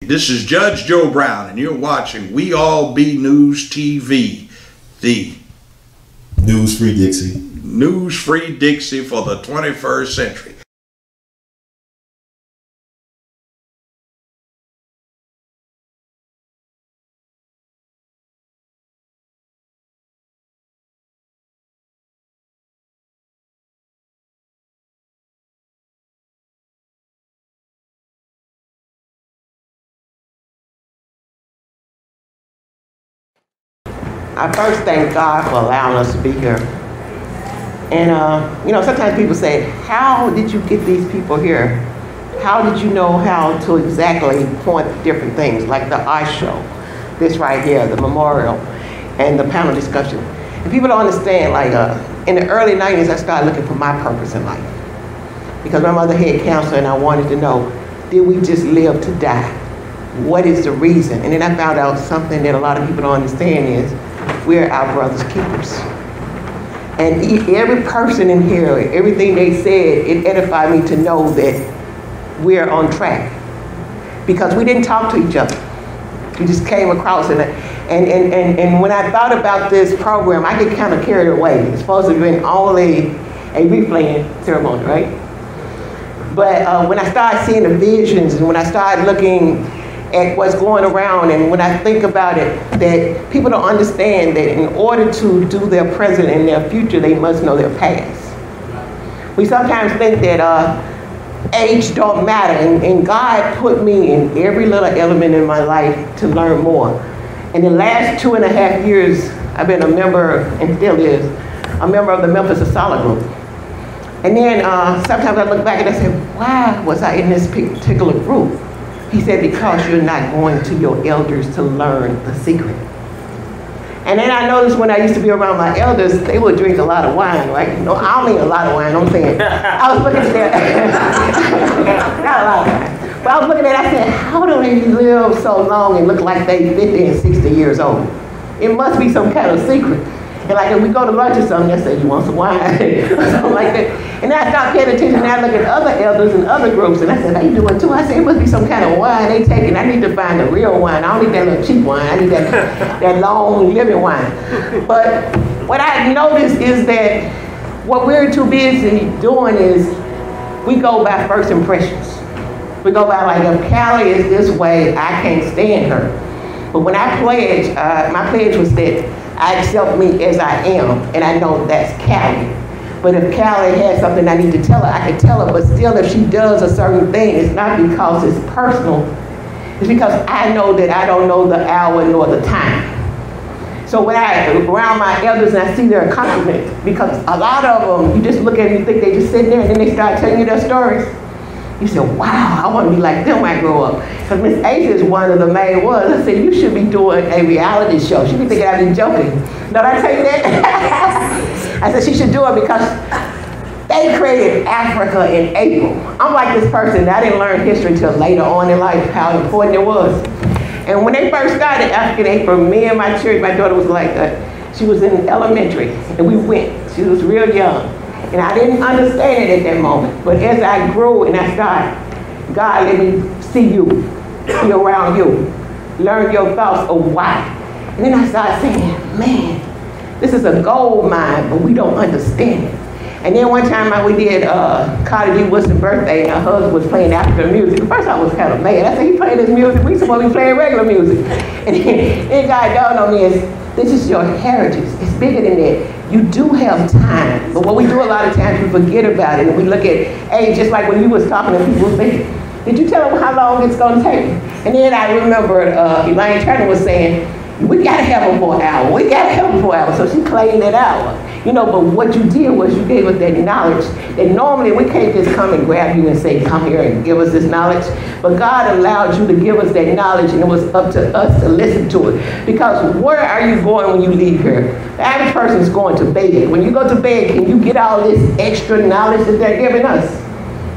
This is Judge Joe Brown, and you're watching We All Be News TV, the News-free Dixie. News-free Dixie for the 21st century. I first thank God for allowing us to be here. And, you know, sometimes people say, how did you get these people here? How did you know how to exactly point different things, like the art show, this right here, the memorial, and the panel discussion? And people don't understand, like, in the early 90s, I started looking for my purpose in life. Because my mother had cancer, and I wanted to know, did we just live to die? What is the reason? And then I found out something that a lot of people don't understand is, we're our brother's keepers. And every person in here, everything they said, it edified me to know that we're on track. Because we didn't talk to each other. We just came across it. And when I thought about this program, I get kind of carried away. It's supposed to have been only a replaying ceremony, right? But when I started seeing the visions, and when I started looking at what's going around, and when I think about it, that people don't understand that in order to do their present and their future, they must know their past. We sometimes think that age don't matter, and God put me in every little element in my life to learn more. In the last 2.5 years, I've been a member, and still is, a member of the Memphis A.L.L group. And then sometimes I look back and I say, why was I in this particular group? He said, because you're not going to your elders to learn the secret. And then I noticed when I used to be around my elders, they would drink a lot of wine, right? No, I don't mean a lot of wine, I'm saying. I was looking at that. Not a lot of wine. But I was looking at it, I said, how do they live so long and look like they 50 and 60 years old? It must be some kind of secret. And like if we go to lunch or something, they say, you want some wine? Or something like that. And then I started paying attention, and I look at other elders and other groups, and I said, how you doing too? I said, it must be some kind of wine they taking. I need to find the real wine. I don't need that little cheap wine. I need that long living wine. But what I noticed is that what we're too busy doing is we go by first impressions. We go by like, if Callie is this way, I can't stand her. But when I pledge, my pledge was that I accept me as I am, and I know that's Callie. But if Callie has something I need to tell her, I can tell her. But still, if she does a certain thing, it's not because it's personal. It's because I know that I don't know the hour nor the time. So when I around my elders and I see their accomplishments, because a lot of them, you just look at them and you think they just sitting there, and then they start telling you their stories. You said, wow, I want to be like them when I grow up. Because Miss Ace is one of the main ones. I said, you should be doing a reality show. She be thinking I be joking. Did I tell you that? I said she should do it because they created Africa in April. I'm like this person, I didn't learn history till later on in life, how important it was. And when they first started African April, me and my church, my daughter was like, she was in elementary, and we went. She was real young. And I didn't understand it at that moment. But as I grew and I started, God let me see you, be around you, learn your thoughts of why. And then I started saying, man, this is a gold mine, but we don't understand it. And then one time we did Callie Wilson's birthday, and her husband was playing African music. At first I was kind of mad. I said, he playing this music, we supposed to be playing regular music. And then God dawned on me as, this is your heritage. It's bigger than that. You do have time, but what we do a lot of times, we forget about it, and we look at age, just like when you was talking to people, think, did you tell them how long it's going to take? And then I remember Elaine Turner was saying, we got to have them for an hour. We got to have them for an hour. So she claimed that hour. You know, but what you did was you gave us that knowledge that normally we can't just come and grab you and say, come here and give us this knowledge. But God allowed you to give us that knowledge, and it was up to us to listen to it. Because where are you going when you leave here? The average person is going to bed. When you go to bed, can you get all this extra knowledge that they're giving us?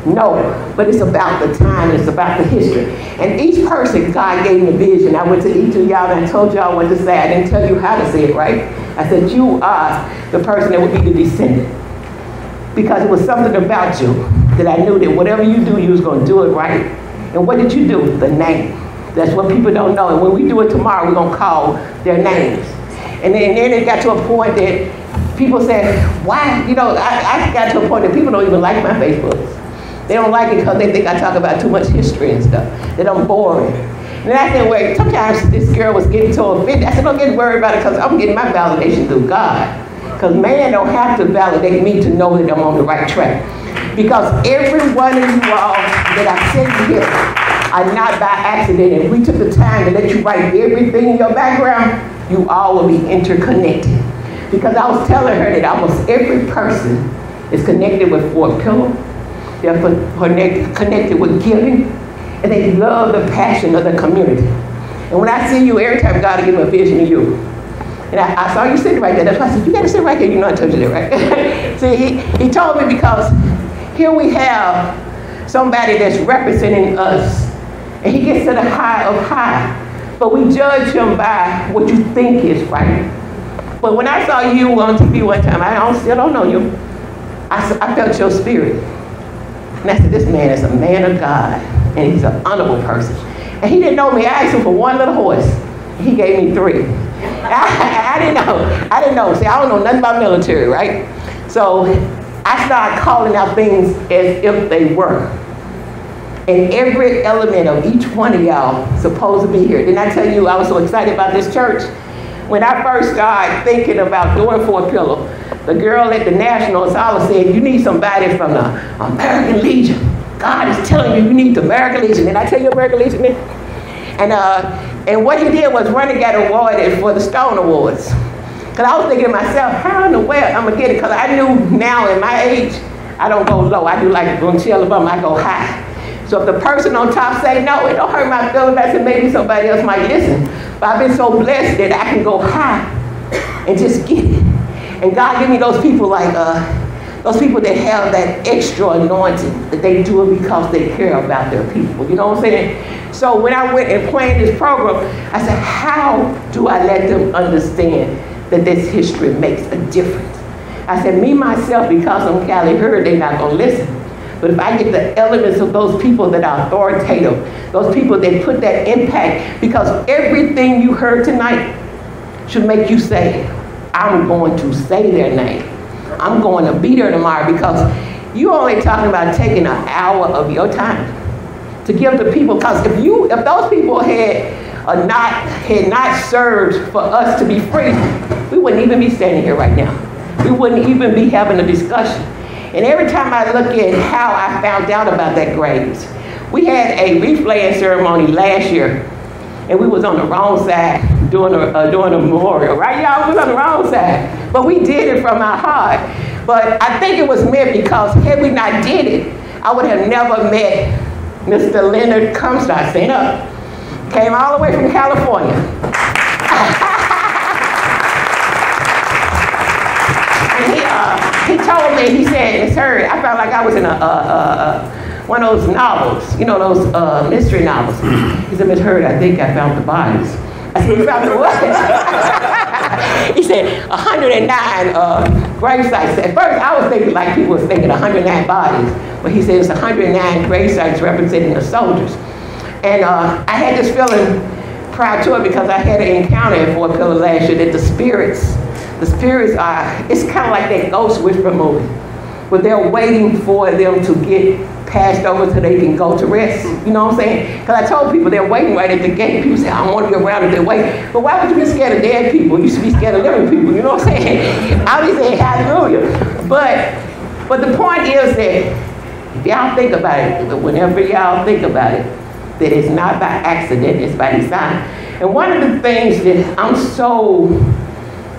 No, but it's about the time, it's about the history. And each person, God gave me a vision. I went to each of y'all and I told y'all what to say. I didn't tell you how to say it, right? I said, you are the person that would be the descendant. Because it was something about you that I knew that whatever you do, you was going to do it right. And what did you do? The name. That's what people don't know. And when we do it tomorrow, we're going to call their names. And then it got to a point that people said, why? You know, I got to a point that people don't even like my Facebooks. They don't like it because they think I talk about too much history and stuff, that I'm boring. And I said, well, sometimes this girl was getting so offended. I said, don't get worried about it because I'm getting my validation through God. Because man don't have to validate me to know that I'm on the right track. Because every one of you all that I sent here are not by accident. And we took the time to let you write everything in your background, you all will be interconnected. Because I was telling her that almost every person is connected with Fort Pillow. They're connected with giving. And they love the passion of the community. And when I see you, every time God will give me a vision of you. And I saw you sitting right there. That's why I said, you got to sit right here. You know I told you that, right? See, he told me because here we have somebody that's representing us. And he gets to the high of high. But we judge him by what you think is right. But when I saw you on TV one time, I still don't know you. I felt your spirit. And I said, this man is a man of God. And he's an honorable person. And he didn't know me. I asked him for one little horse. He gave me 3. I didn't know. See, I don't know nothing about military, right? So I started calling out things as if they were. And every element of each one of y'all supposed to be here. Didn't I tell you I was so excited about this church? When I first started thinking about doing Fort Pillow, the girl at the Nationals always said, you need somebody from the American Legion. God is telling you, you need the American Legion. Did I tell you American Legion is? And what he did was run and got awarded for the Stone Awards. Because I was thinking to myself, how in the world I'm going to get it? Because I knew now in my age, I don't go low. I do like Bunchi, Alabama, I go high. So if the person on top say no, it don't hurt my feelings. I said maybe somebody else might listen. But I've been so blessed that I can go high and just get it. And God give me those people like, those people that have that extra anointing, that they do it because they care about their people. You know what I'm saying? So when I went and planned this program, I said, how do I let them understand that this history makes a difference? I said, me, myself, because I'm Callie heard, they're not going to listen. But if I get the elements of those people that are authoritative, those people that put that impact, because everything you heard tonight should make you say, I'm going to say their name. I'm going to be there tomorrow, because you're only talking about taking an hour of your time to give the people, because if those people had not served for us to be free, we wouldn't even be standing here right now. We wouldn't even be having a discussion. And every time I look at how I found out about that graves, we had a wreath-laying ceremony last year, and we was on the wrong side doing a memorial, right, y'all? We was on the wrong side, but we did it from our heart. But I think it was meant, because had we not did it, I would have never met Mr. Leonard Comstock. Stand up. Came all the way from California. He told me, he said, it's heard, I felt like I was in one of those novels, you know, those mystery novels. He said, Miss Heard, I think I found the bodies. I said, you found the what? He said, 109 grave sites. At first, I was thinking like people was thinking 109 bodies, but he said it's 109 grave sites representing the soldiers. And I had this feeling prior to it, because I had an encounter at Fort Pillow last year, that the spirits are, it's kind of like that Ghost Whisperer movie, where they're waiting for them to get passed over so they can go to rest. You know what I'm saying? Because I told people they're waiting right at the gate. People say, I don't want to be around if they're waiting. But why would you be scared of dead people? You should be scared of living people. You know what I'm saying? I'll be saying hallelujah. But the point is that if y'all think about it, whenever y'all think about it, that it's not by accident, it's by design. And one of the things that I'm so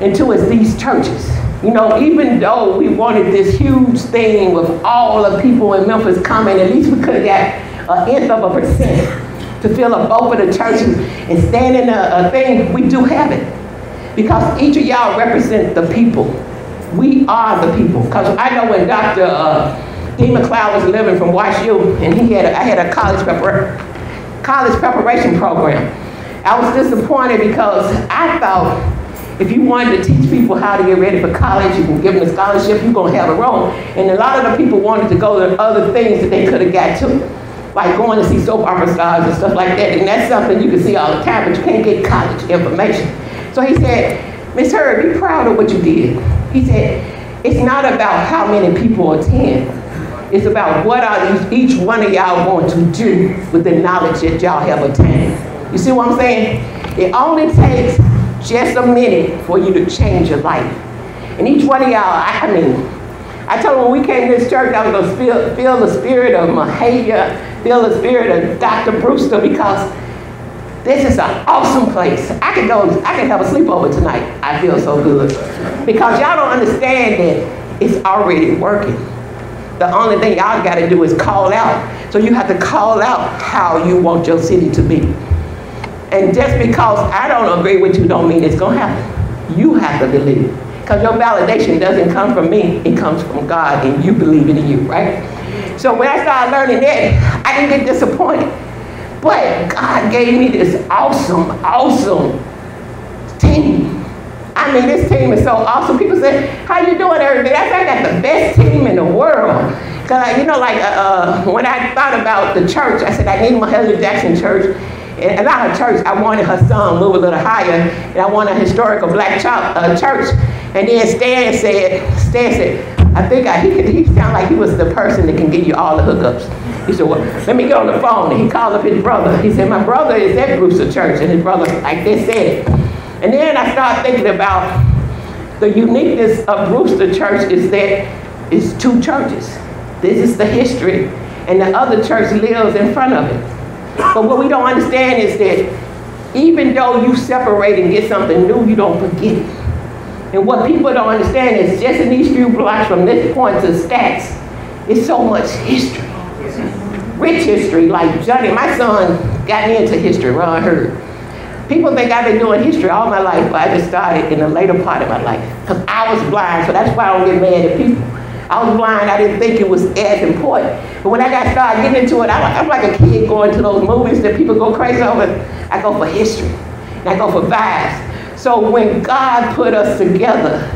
into is these churches. You know, even though we wanted this huge thing with all the people in Memphis coming, at least we could have got 0.1% to fill up both of the churches and stand in a thing. We do have it, because each of y'all represent the people. We are the people. Because I know when Dr. D. McLeod was living from Wash U, and I had a college preparation program. I was disappointed, because I thought, if you wanted to teach people how to get ready for college, you can give them a scholarship, you're going to have a room. And a lot of the people wanted to go to other things that they could have got to. like going to see soap opera stars and stuff like that. And that's something you can see all the time, but you can't get college information. So he said, Miss Hurd, be proud of what you did. He said, it's not about how many people attend. It's about what are each one of y'all going to do with the knowledge that y'all have attained. You see what I'm saying? It only takes just a minute for you to change your life. And each one of y'all, I told them when we came to this church, I was going to feel the spirit of Mahavia, feel the spirit of Dr. Brewster, because this is an awesome place. I can have a sleepover tonight. I feel so good. Because y'all don't understand that it's already working. The only thing y'all got to do is call out. So you have to call out how you want your city to be. And just because I don't agree with you don't mean it's going to happen. You have to believe it. Because your validation doesn't come from me, it comes from God, and you believe it in you, right? So when I started learning that, I didn't get disappointed. But God gave me this awesome team. I mean, this team is so awesome. People say, how you doing, everybody? I think I got the best team in the world. Because, you know, like when I thought about the church, I said, I need my Helen Jackson church. And not a church, I wanted her son move a little higher, and I wanted a historical black church. And then Stan said, I think he sounded like he was the person that can give you all the hookups. He said, well, let me get on the phone. And he called up his brother. He said, my brother is at Brewster Church. And his brother, like they said. And then I started thinking about the uniqueness of Brewster Church is that it's two churches. This is the history, and the other church lives in front of it. But what we don't understand is that even though you separate and get something new, you don't forget it. And what people don't understand is just in these few blocks from this point to Stacks, it's so much history. Rich history, like Johnny, my son got me into history, Ron Hurd. People think I've been doing history all my life, but I just started in the later part of my life. Because I was blind, so that's why I don't get mad at people. I was blind, I didn't think it was as important. But when I started getting into it, I'm like a kid going to those movies that people go crazy over. I go for history, and I go for vibes. So when God put us together,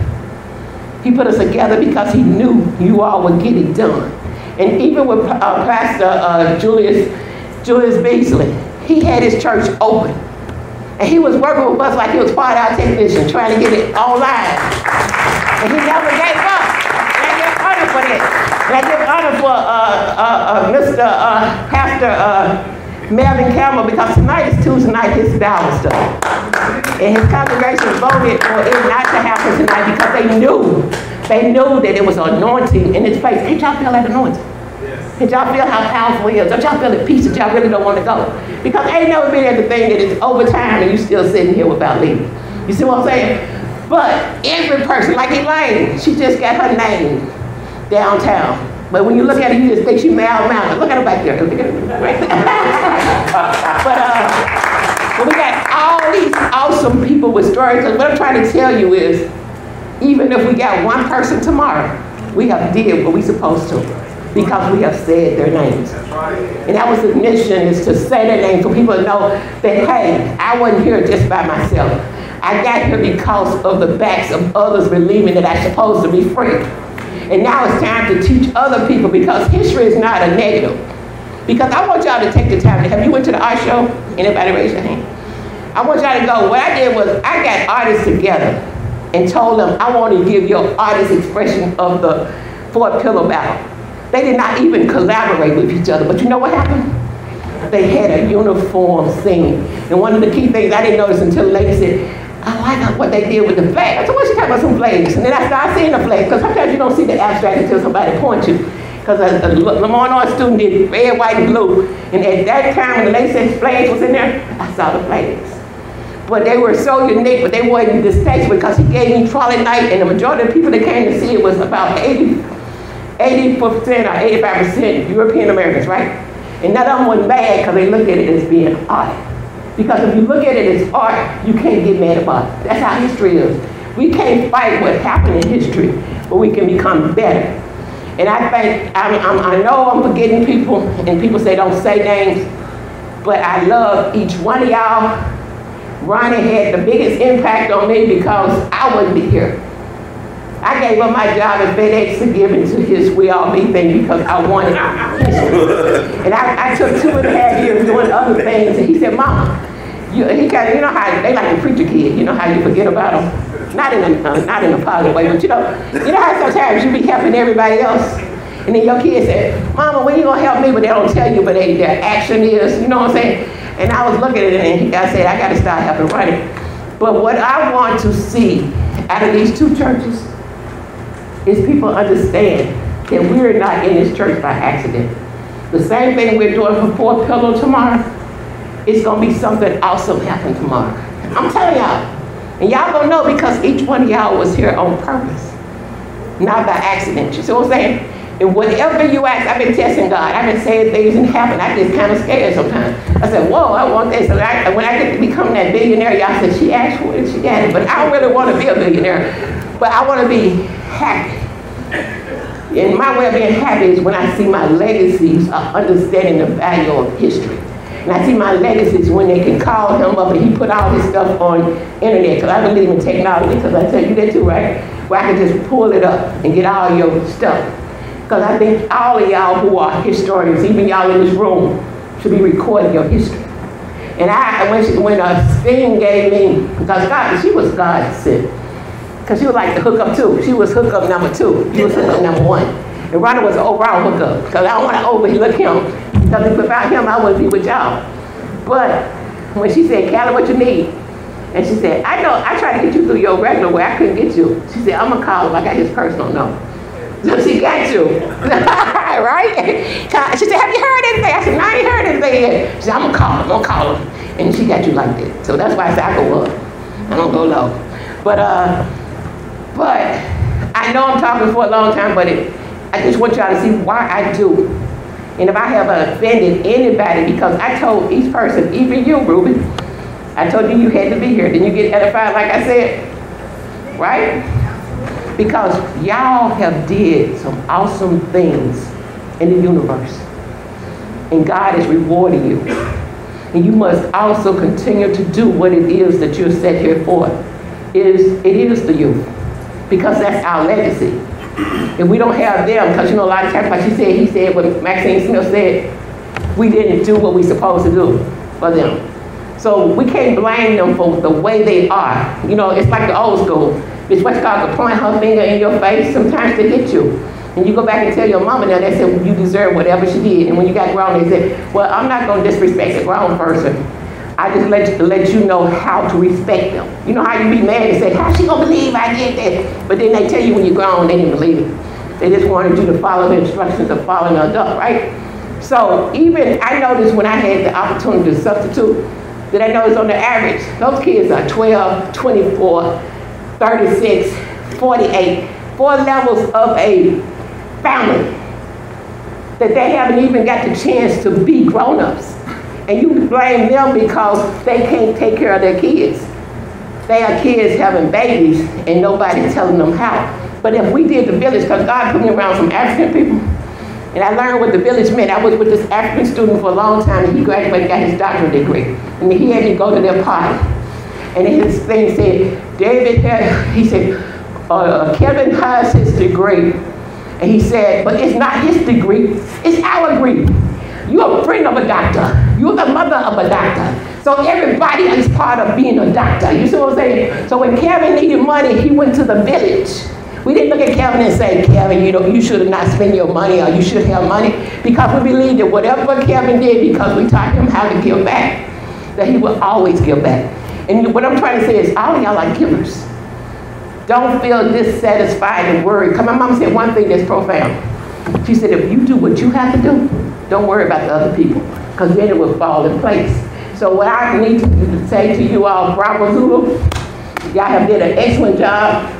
he put us together because he knew you all would get it done. And even with Pastor Julius Beasley, he had his church open. And he was working with us like he was part of our technician, trying to get it online. And he never gave up. And I give honor for that. And I give honor for Pastor Melvin Campbell, because tonight is Tuesday night, his Bible study. And his congregation voted for it not to happen tonight because they knew that it was anointing in this place. Did y'all feel that anointing? Yes. Did y'all feel how powerful it is? Don't y'all feel the peace that y'all really don't want to go? Because ain't never been anything that is overtime and you still sitting here without leaving. You see what I'm saying? But every person, like Elaine, she just got her name downtown. But when you look at her, you just think she Mountain. Look at her back there. Look at her right there. But we got all these awesome people with stories. And what I'm trying to tell you is, even if we got one person tomorrow, we have did what we supposed to because we have said their names. And that was the mission, is to say their names so people know that, hey, I wasn't here just by myself. I got here because of the backs of others believing that I'm supposed to be free. And now it's time to teach other people, because history is not a negative. Because I want y'all to take the time. Have you went to the art show? Anybody raise your hand? I want y'all to go. What I did was I got artists together and told them, I want to give you an artist expression of the Fort Pillow battle. They did not even collaborate with each other. But you know what happened? They had a uniform scene. And one of the key things I didn't notice until later said, I like what they did with the flag. I said, what's she talking about some flags? And then I started seeing the flags, because sometimes you don't see the abstract until somebody points you. Because a Lamar North student did red, white, and blue. And at that time, when the lady said flags was in there, I saw the flags. But they were so unique, but they weren't distasteful, because he gave me trolley night, and the majority of the people that came to see it was about 80% or 85% European Americans, right? And none of them were mad because they looked at it as being art. Because if you look at it as art, you can't get mad about it. That's how history is. We can't fight what happened in history, but we can become better. And I think, I know I'm forgetting people, and people say don't say names, but I love each one of y'all. Ronnie had the biggest impact on me because I wouldn't be here. I gave up my job at FedEx to give into his We All Be thing because I wanted history. And I took 2.5 years doing other things, and he said, Mama, you know how they like to preach a kid, you know how you forget about them? Not in a positive way, but you know how sometimes you be helping everybody else, and then your kid said, Mama, when you gonna help me? But they don't tell you, but their action is, you know what I'm saying? And I was looking at it, and I said, I gotta start helping writing. But what I want to see out of these two churches is people understand that we're not in this church by accident. The same thing we're doing for Fourth Pillow tomorrow, it's gonna be something awesome happen tomorrow. I'm telling y'all. And y'all gonna know because each one of y'all was here on purpose, not by accident. You see what I'm saying? And whatever you ask, I've been testing God. I've been saying things and happen. I get kind of scared sometimes. I said, whoa, I want this. So when I get to become that billionaire, y'all said, she asked for it, she got it. But I don't really want to be a billionaire. But I want to be happy. And my way of being happy is when I see my legacies of understanding the value of history. And I see my legacies when they can call him up and he put all his stuff on internet. Because I believe in technology, because I tell you that too, right? Where I can just pull it up and get all your stuff. Because I think all of y'all who are historians, even y'all in this room, should be recording your history. And when Sting gave me, because she was God sent. Because she was like the hookup too. She was hookup number 2. He was hookup number 1. And Ronnie was the overall hookup. Because I don't want to overlook him. Because without him, I wouldn't be with y'all. But when she said, Callie, what you need? And she said, I know, I tried to get you through your regular way. I couldn't get you. She said, I'm going to call him. I got his personal number. So she got you. Right? She said, have you heard anything? I said, no, I ain't heard anything yet. She said, I'm going to call him. And she got you like that. So that's why I said I go up. I don't go low. But I know I'm talking for a long time, but I just want y'all to see why I do. And if I have offended anybody, because I told each person, even you, Ruby, I told you had to be here. Then you get edified like I said, right? Because y'all have did some awesome things in the universe. And God is rewarding you. And you must also continue to do what it is that you're set here for. It is the youth. Because that's our legacy. If we don't have them, because you know a lot of times, like he said what Maxine Smith said, we didn't do what we supposed to do for them. So we can't blame them for the way they are. You know, it's like the old school. It's what's called to point her finger in your face sometimes to hit you. And you go back and tell your mama now, they said, well, you deserve whatever she did. And when you got grown, they said, well, I'm not going to disrespect a grown person. I just let you know how to respect them. You know how you be mad and say, how's she going to believe I did that? But then they tell you when you're grown, they didn't believe it. They just wanted you to follow the instructions of following an adult, right? So even, I noticed when I had the opportunity to substitute, that I noticed on the average, those kids are 12, 24, 36, 48, 4 levels of a family that they haven't even got the chance to be grown-ups. And you blame them because they can't take care of their kids. They are kids having babies and nobody's telling them how. But if we did the village, because God put me around some African people, and I learned what the village meant. I was with this African student for a long time, and he graduated, got his doctorate degree. And he had me go to their party. And his thing said, Kevin has his degree. And he said, but it's not his degree, it's our degree. You're a friend of a doctor. You're the mother of a doctor. So everybody is part of being a doctor. You see what I'm saying? So when Kevin needed money, he went to the village. We didn't look at Kevin and say, Kevin, you should not spend your money, or you should have money. Because we believe that whatever Kevin did, because we taught him how to give back, that he will always give back. And what I'm trying to say is, all of y'all are givers. Don't feel dissatisfied and worried. Because my mom said one thing that's profound. She said, if you do what you have to do, don't worry about the other people, because then it will fall in place. So what I need to say to you all, bravo Zulu, y'all have did an excellent job,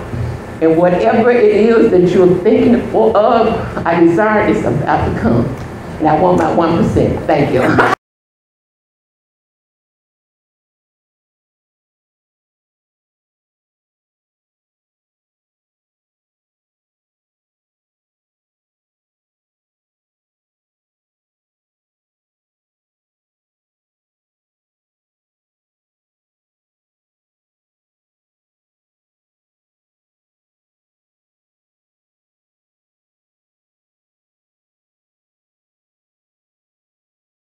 and whatever it is that you're thinking of, I desire is about to come. And I want my 1%. Thank you.